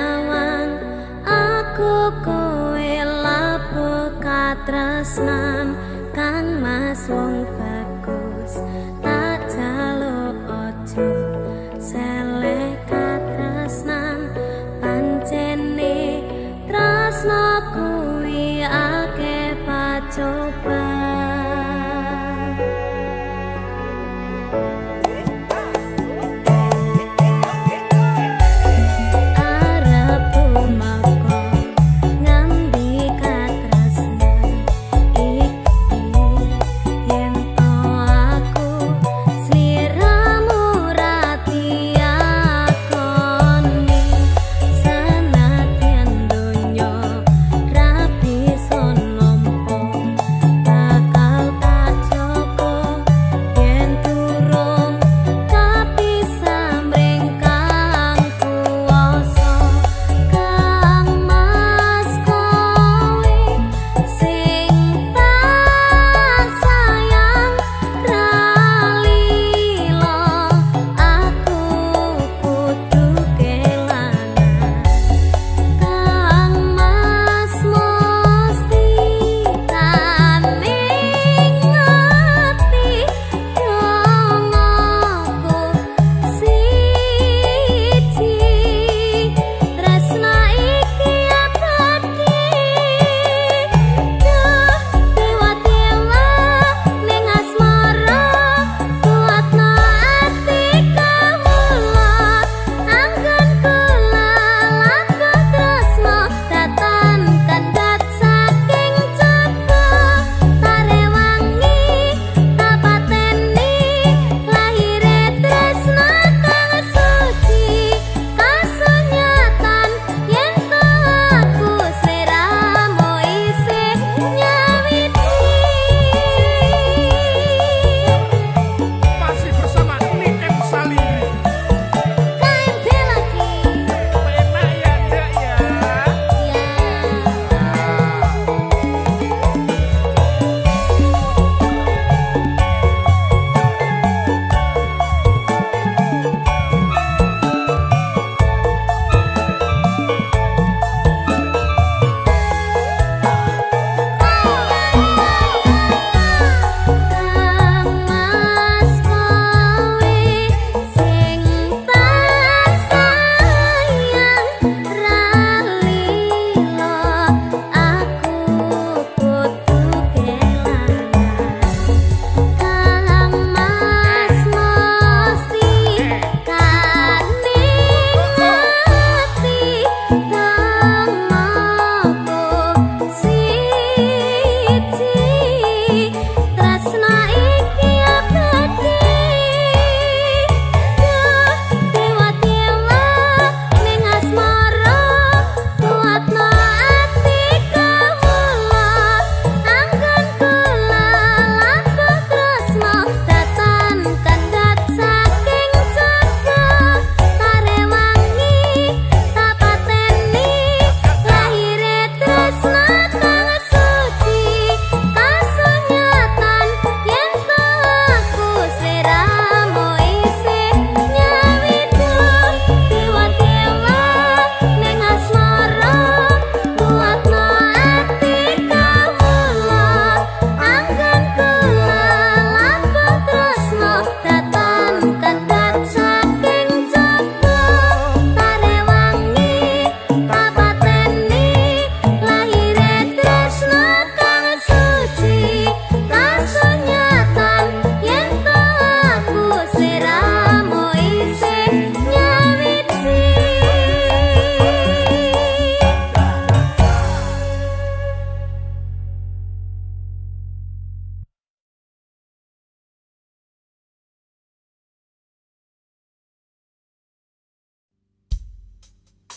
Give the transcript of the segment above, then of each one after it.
lawang aku kowe labuh katresnan kang mas wong bagus tak jaluk ojo seleh katresnan pancene tresno kuwi akeh pacoba.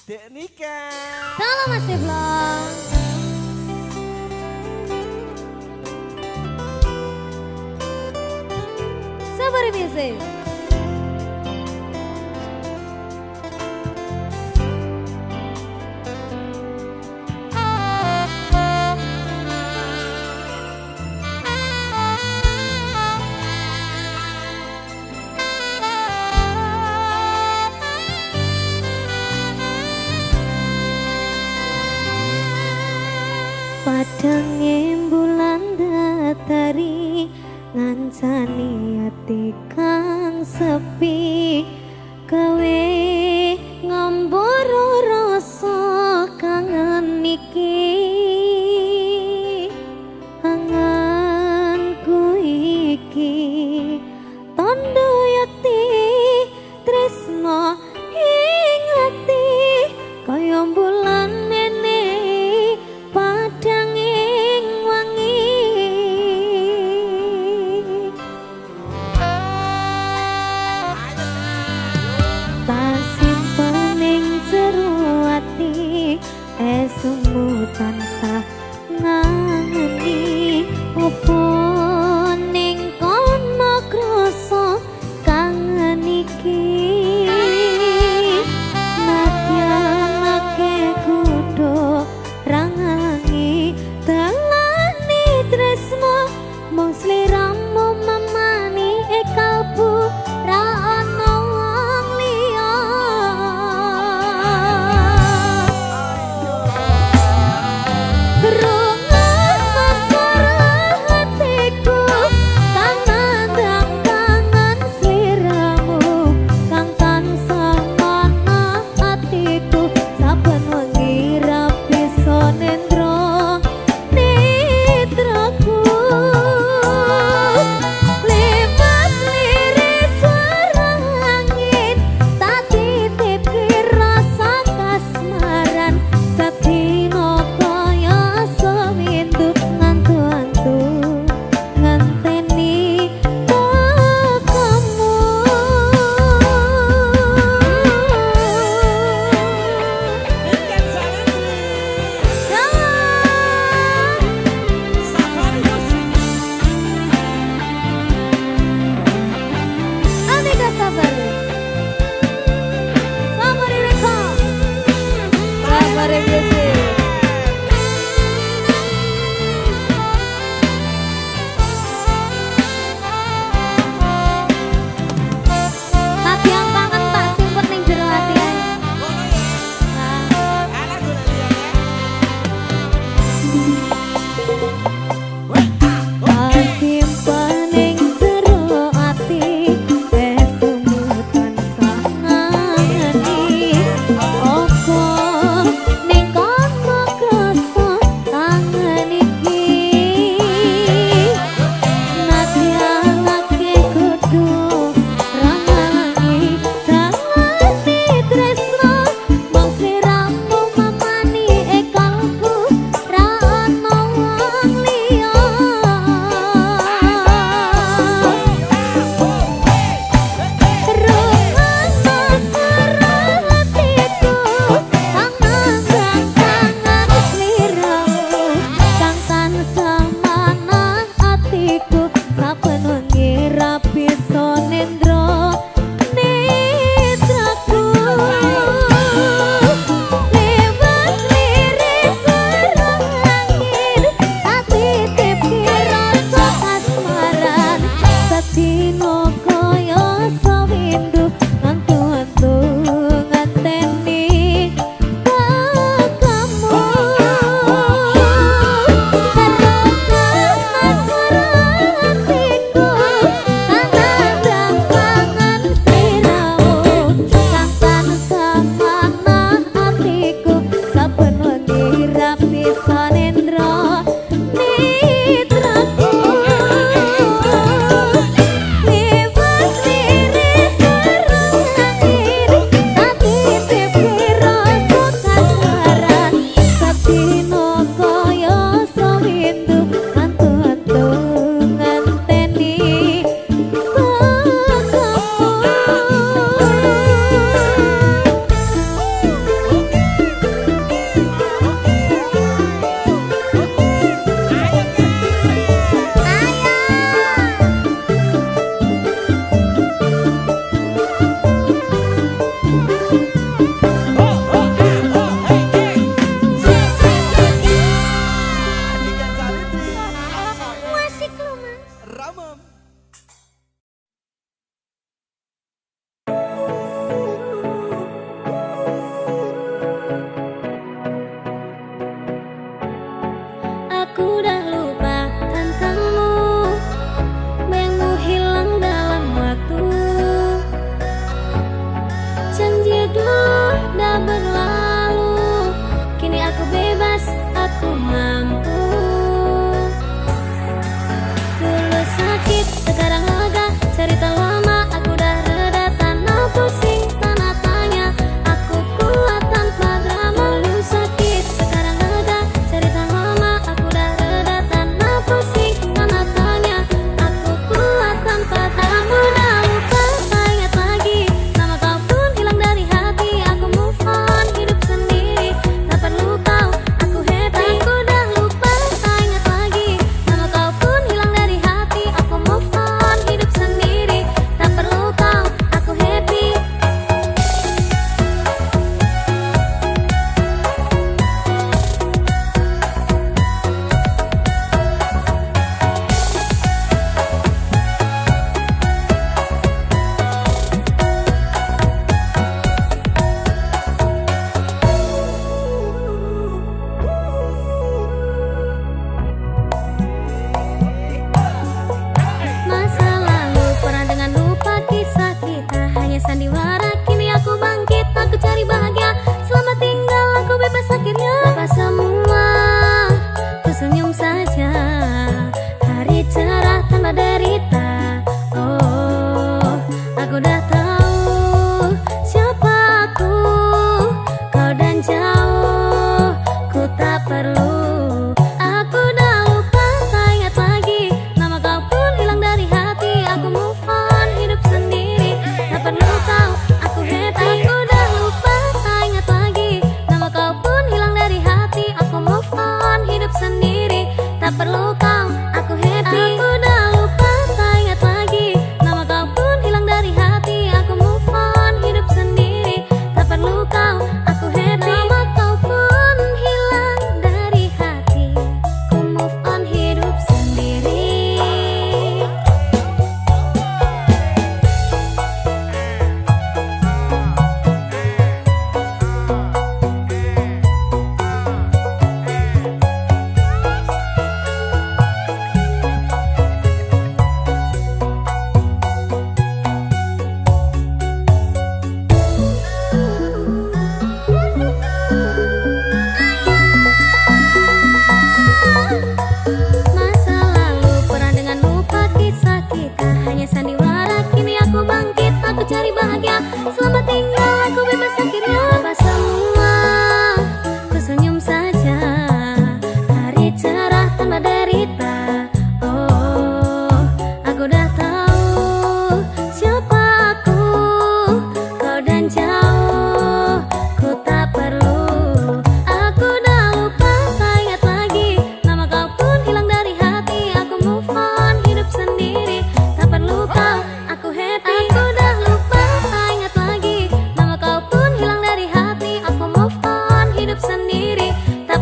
Dek Nika. Halo Mas Vlog. Sabar biasa. Padhange bulan datari ngancani ati kang sepi gawe ngambara rasa kangen iki anganku iki tondo yati tresno ing ati kaya bulan nene padhang ing wangi tasih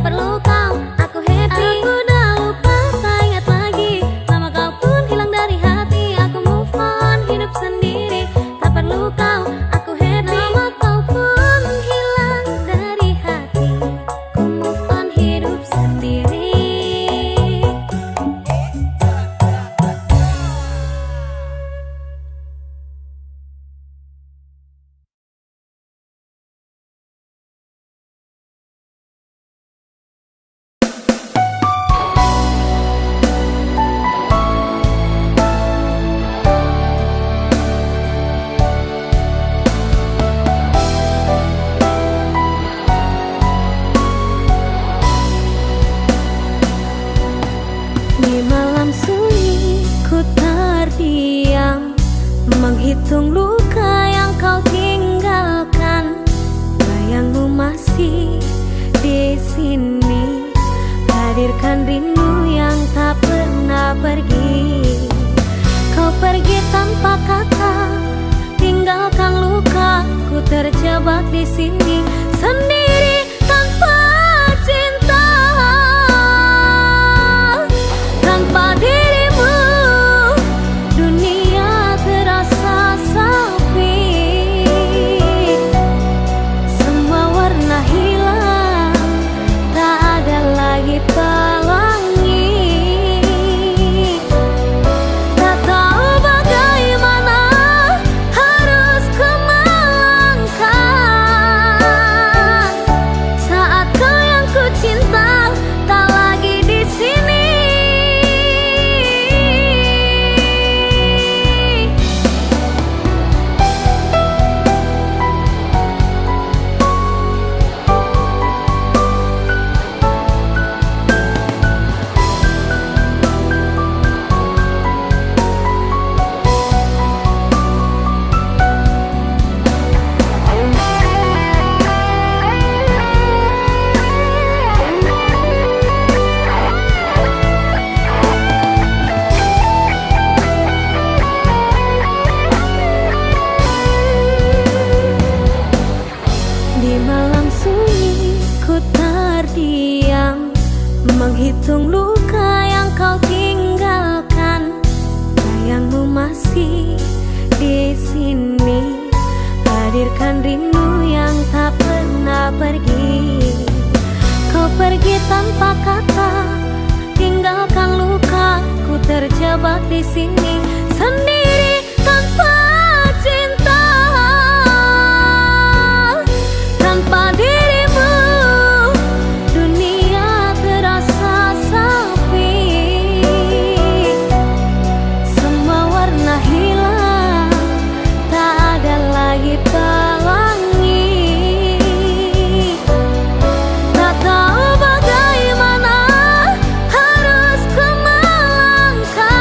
perlu kau, aku happy. Aku udah lupa, tak ingat lagi. Lama kau pun hilang dari hati. Aku move on, hidup sendiri. Tak perlu kau, aku happy. Lama kau pun hilang dari hati. Ku move on, hidup sendiri. Di malam sunyi ku terdiam, menghitung luka yang kau tinggalkan. Bayangmu masih di sini, hadirkan rindu yang tak pernah pergi. Kau pergi tanpa kata, tinggalkan luka. Ku terjebak di sini sendiri tanpa cinta. Tanpa dirimu, dunia terasa sepi. Semua warna hilang, tak ada lagi pelangi. Tak tahu bagaimana harus ku melangkah saat kau yang ku cinta tak lagi di sini. Di malam sunyi ku terdiam, menghitung luka yang kau tinggalkan. Bayangmu masih di sini, hadirkan rindu yang tak pernah pergi. Kau pergi tanpa kata, tinggalkan luka. Ku terjebak di sini sendiri tanpa cinta. Tanpa dirimu, dunia terasa sepi. Semua warna hilang, tak ada lagi pelangi. Tak tahu bagaimana harus ku melangkah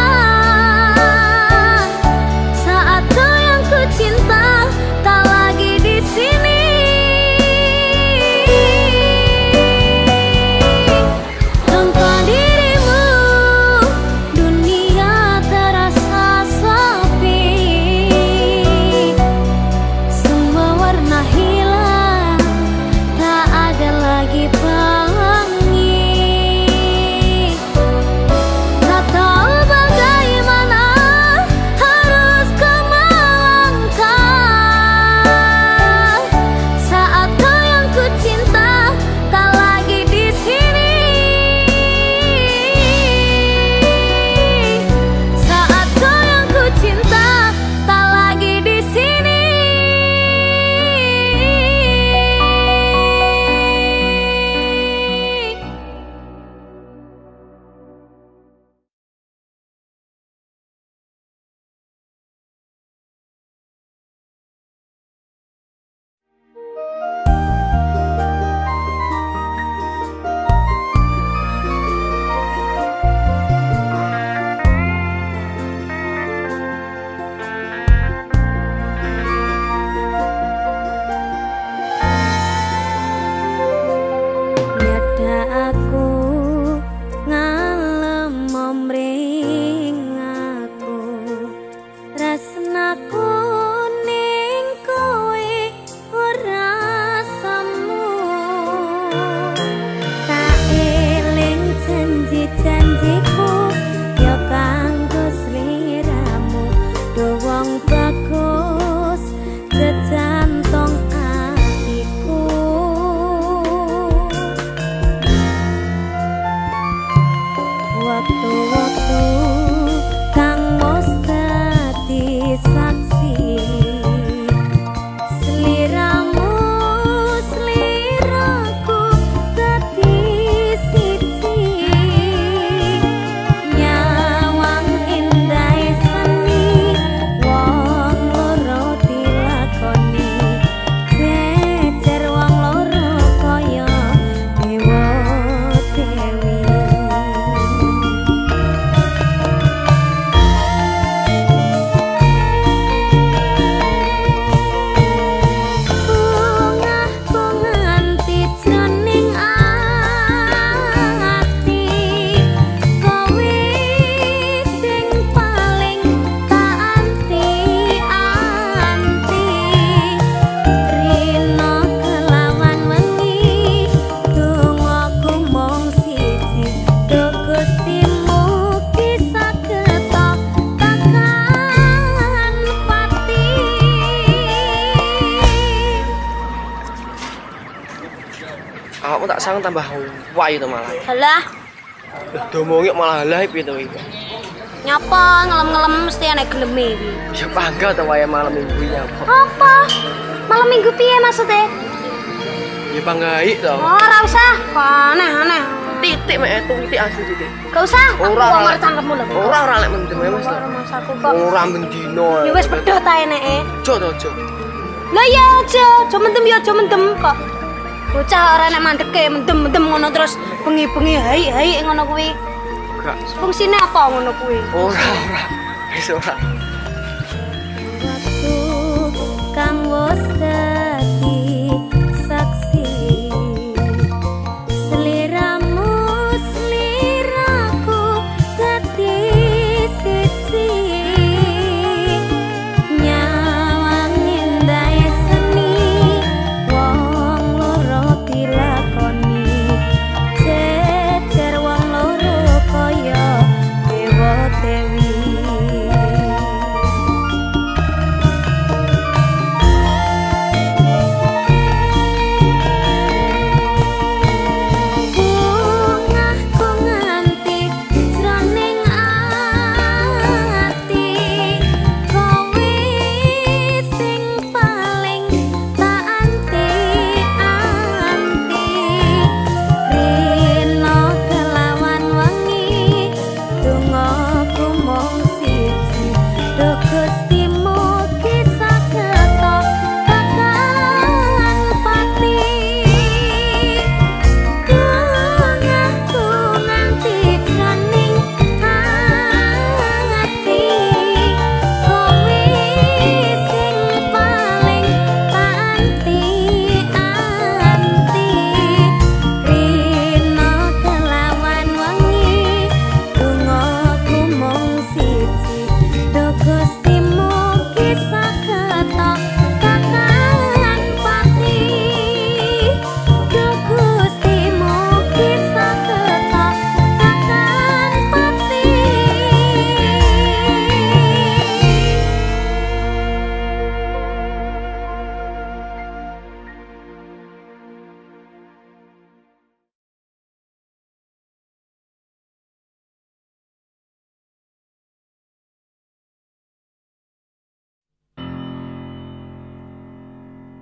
Awakmu tak sang tambah wayu to malah. Halah, Domongi malah halah piye to iki? nyapa ngelem-ngelem mesti ana geleme iki. Ya bangga to wayah malam minggu nyapa. Apa? Malam minggu piye maksudnya? Ya banggai to. Oh, ora usah. Aneh-aneh. Titik mek titik asli titik. Gak usah. Ora Aku ora ngomong cangkemmu lho. Ora lek mendem Mas. Ora masaku kok. Ora mendino. Ya wis pedhot ta eneke. Ojo to ojo. Lah ya aja, aja mendem kok. Bocah ora nek mandeke mendem-mendem ngono terus bengi-bengi hai-hai ngono kuwi. Enggak. Fungsine apa ngono kuwi? Ora. Wis ora. Waktu kang wis dadi saksi seliramu seliraku dadi siji nyawang indai seni wong loro dilakoni jejer wong loro kaya dewa dewi.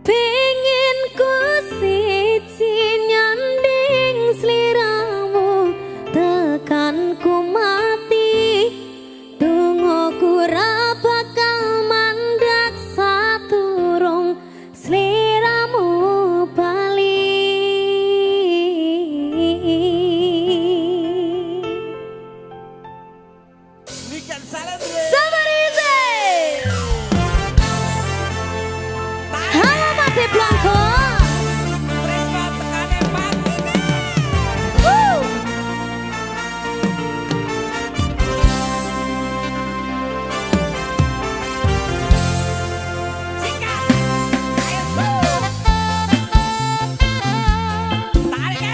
Pengen ku siji nyanding sliramu tekan ku mati dongoku ra bakal mandek saturung sliramu bali. Niken salam Sabarize Halo Mati Blanco. Tresno tekane pati. Woo! Sikat. Ayo. Tarik.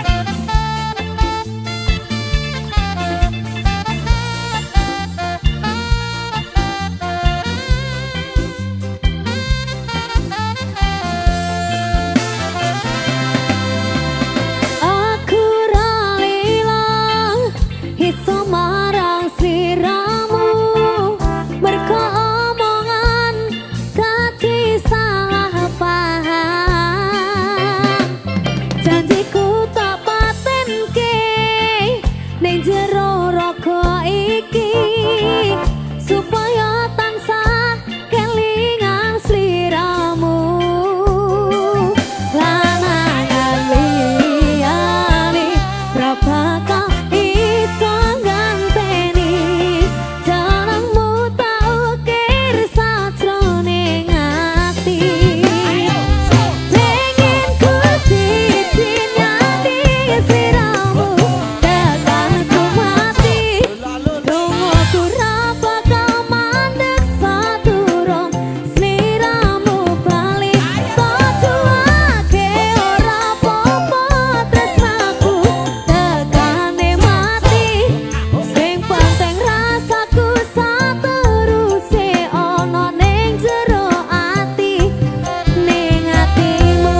Aku ra lila iso marang sliramu merko omongan dadi salah paham janjiku tak patenke ning jero raga iki supaya tansah kelingan sliramu lanangan liyane ra bakal iso nganteni jenengmu tak ukir sajroning ati pengen ku siji nyanding sliramu tekan ku mati dongoku ra bakal mandek saturung sliramu bali totuake ora apa-apa tresnaku tekane mati sing penting rasaku sateruse ana ning jero ati ning atimu.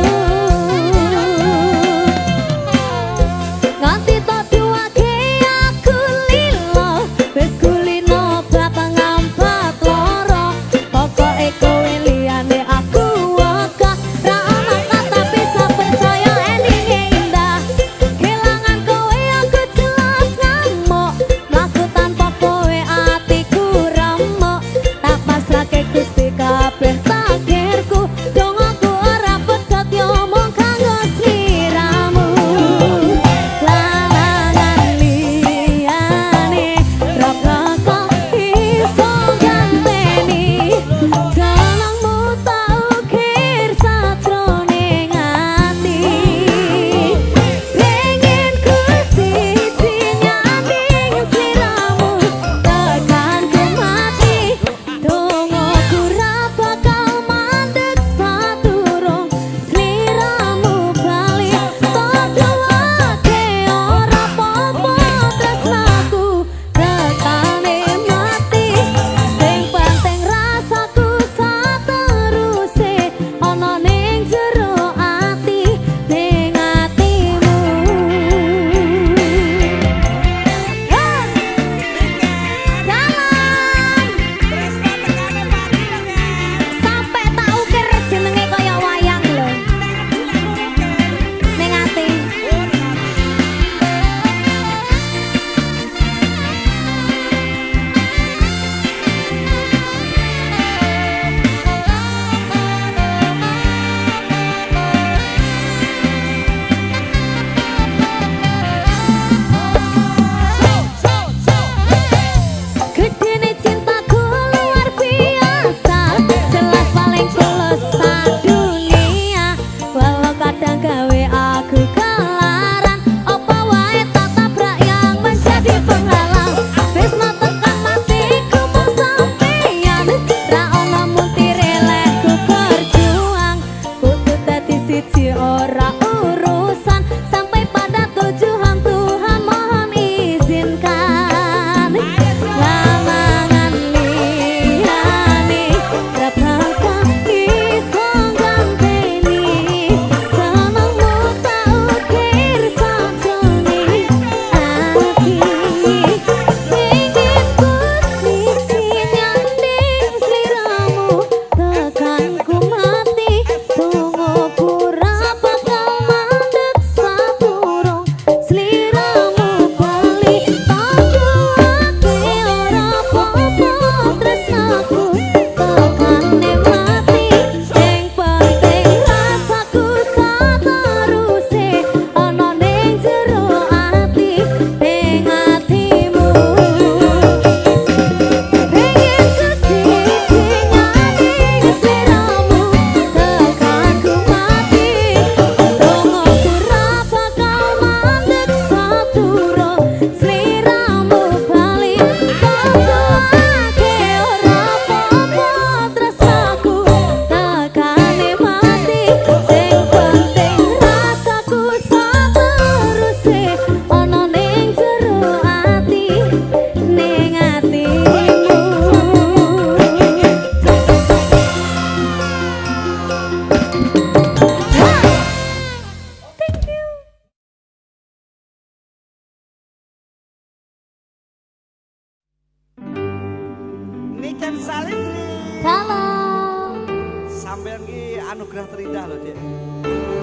Niken Salindri. Salam. Sampeyan ki anugerah terindah loh, Dek.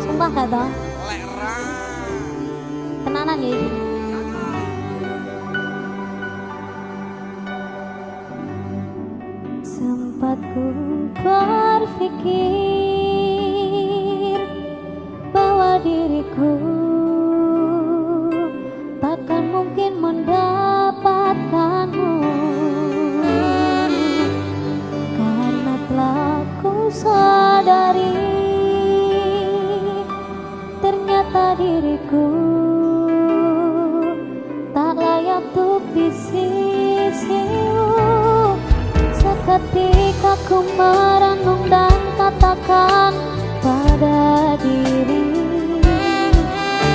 Sumpah gak toh? Lek ra. Tenanan ya iki. Sempat ku berpikir bahwa diriku takkan mungkin mendapatkanmu, karena telah ku sadari ternyata diriku tak layak untuk di sisimu. Seketika ku merenung dan katakan pada diri,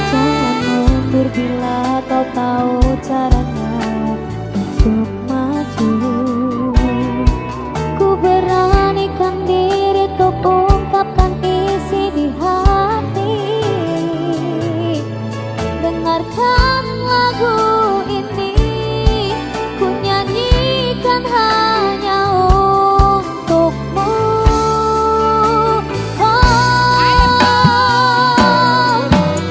jangan mundur bila kau tahu caranya untuk maju. Ku beranikan diri untuk ungkapkan isi di hati. Dengarkan lagu ini, ku nyanyikan hanya untukmu.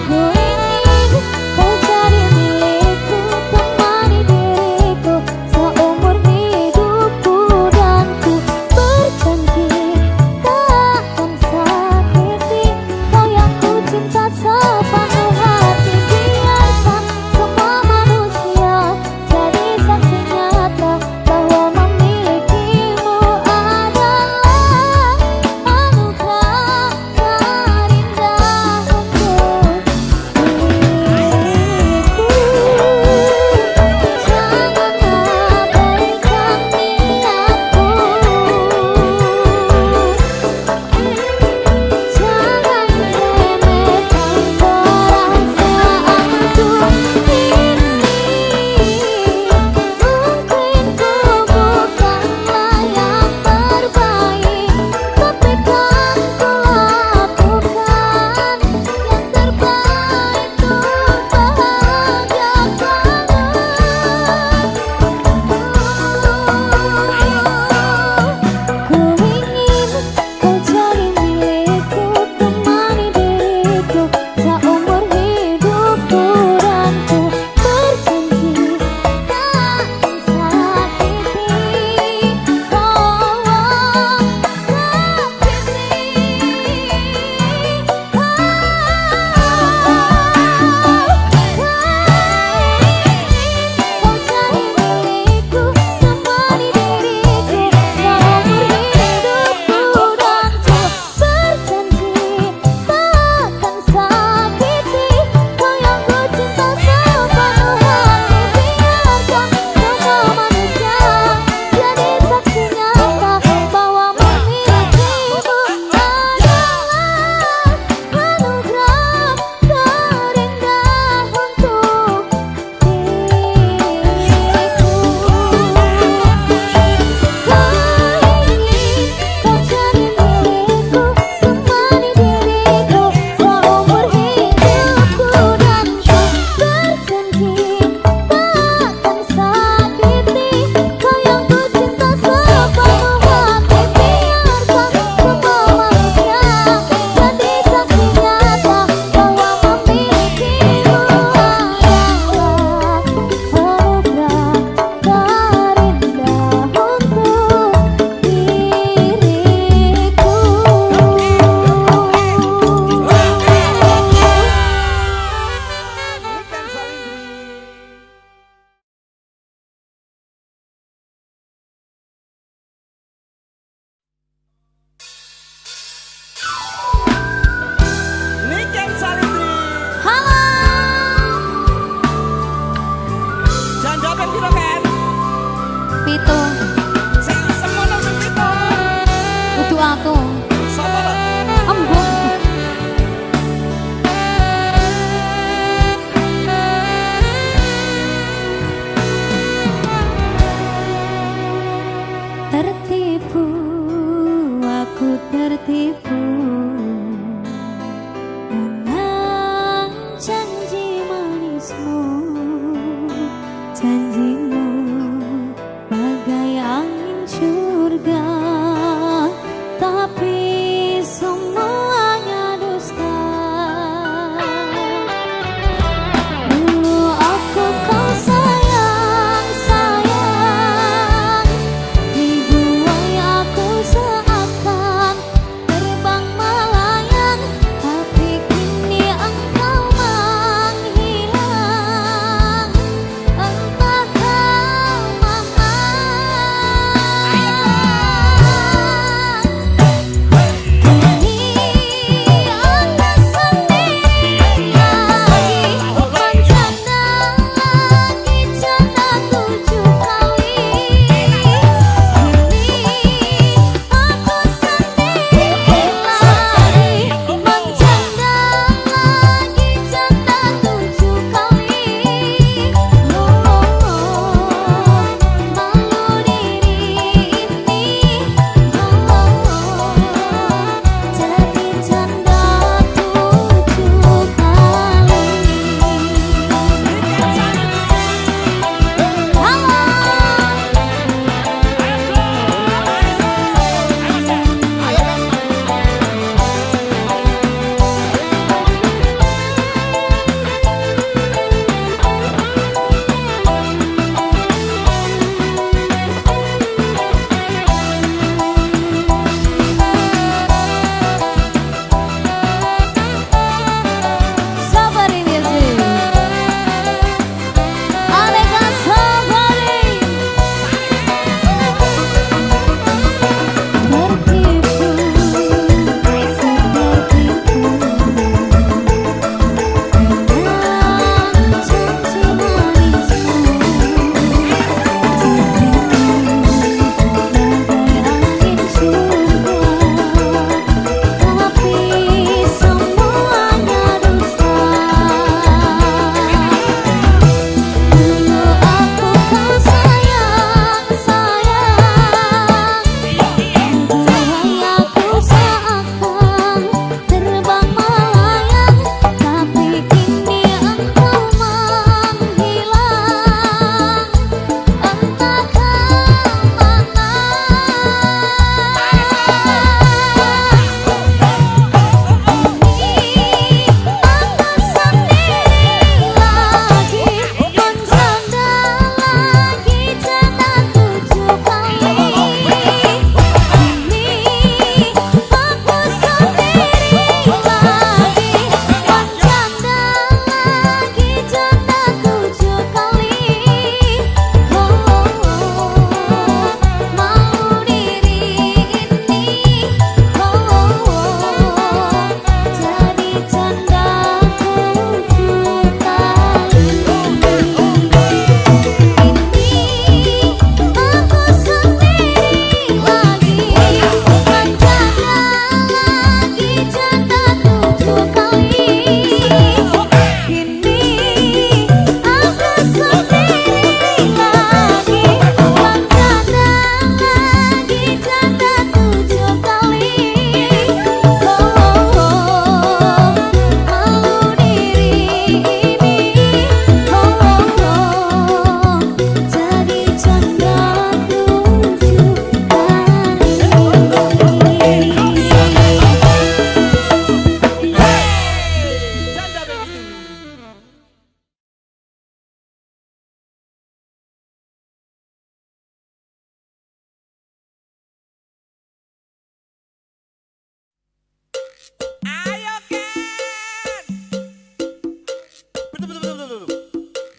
Ku ingin kau jadi milikku, temani diriku seumur hidupku, dan ku berjanji tak akan sakiti kau yang ku cinta sepenuh hati. Biarkan semua manusia jadi saksi nyata bahwa memiliki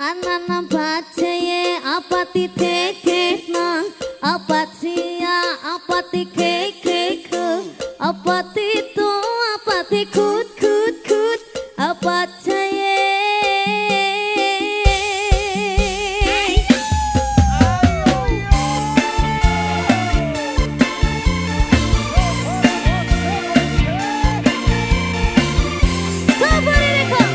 Anana bacaye apa titik nang apa cia apa tikek apa tito apa tikut kut kut apa caye sabar ini kok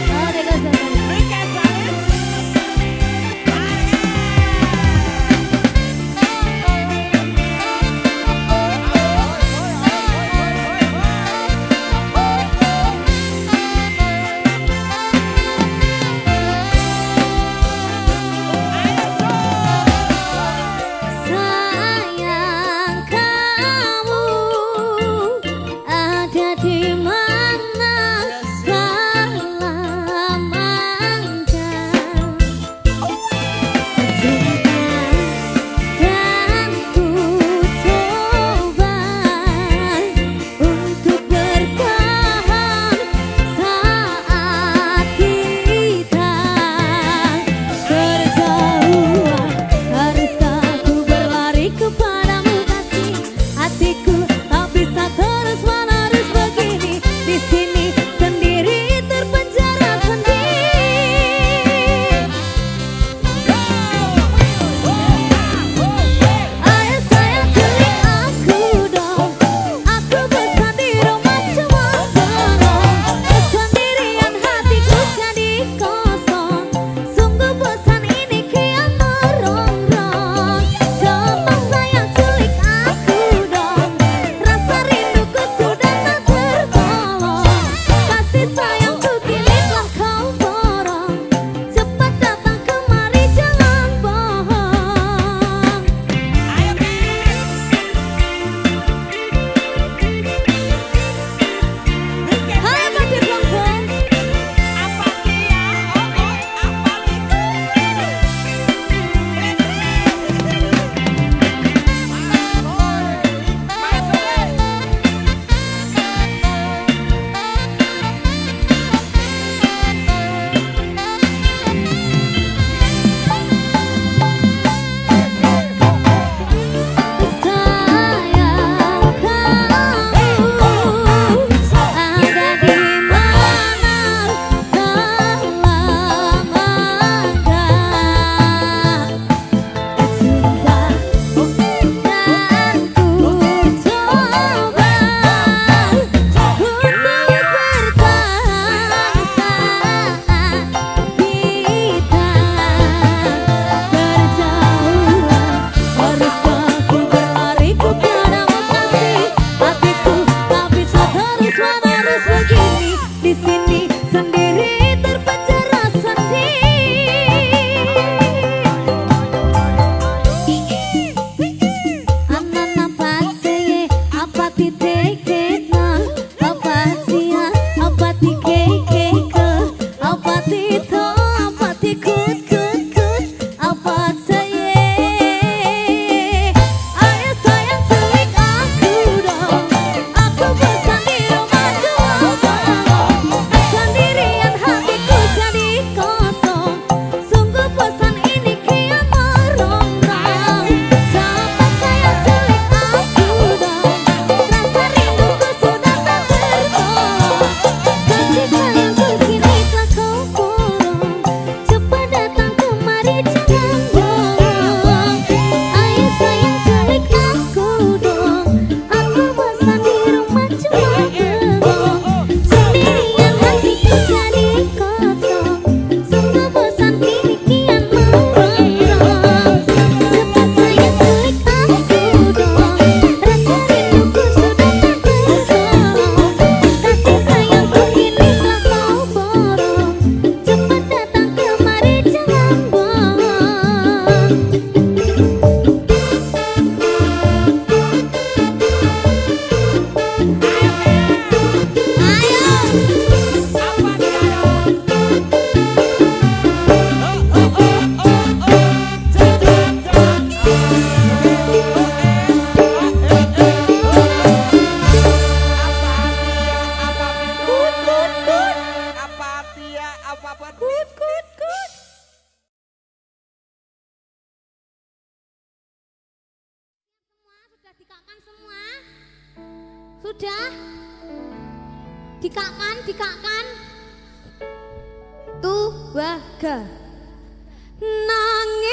sayang kamu ada di mana dalam manja cinta dan ku coba untuk bertahan saat kita berjauhan. Haruskah ku berlari kepadamu kasih hatiku tak bisa terus menerus begini di sini sendiri terpenjara sendiri. Ayo sayang culik aku dong, aku bosan di rumah cuma bengong, kesendirian hatiku jadi kosong, sungguh bosan ini kian merongrong. Coba sayang culik aku dong, rasa rinduku sudah tak tertolong, kasih sayangku kini telah kau borong, cepat datang kemari jangan bohong. Hai Padir Lombok. Sayang kamu ada di mana dalam mangga cinta dan ku coba untuk bertahan saat kita berjauhan. Haruskah ku berlari kepadamu kasih hatiku tak bisa terus menerus begini di sini sendiri terpenjara sendiri. Anana bacaye apa titik nang apa cia apa tikek apa tito apa tikut kut kut apa caye. Ayo sayang culik aku dong, aku bosan di rumah cuma bengong, kesendirian hatiku jadi kosong, sungguh bosan ini kian merongrong. Coba sayang culik aku dong, rasa rinduku sudah tak tertolong, kasih sayangku kini telah kau borong, cepat dikakkan semua? Sudah? Dikakkan? Tuh, waga. Nangis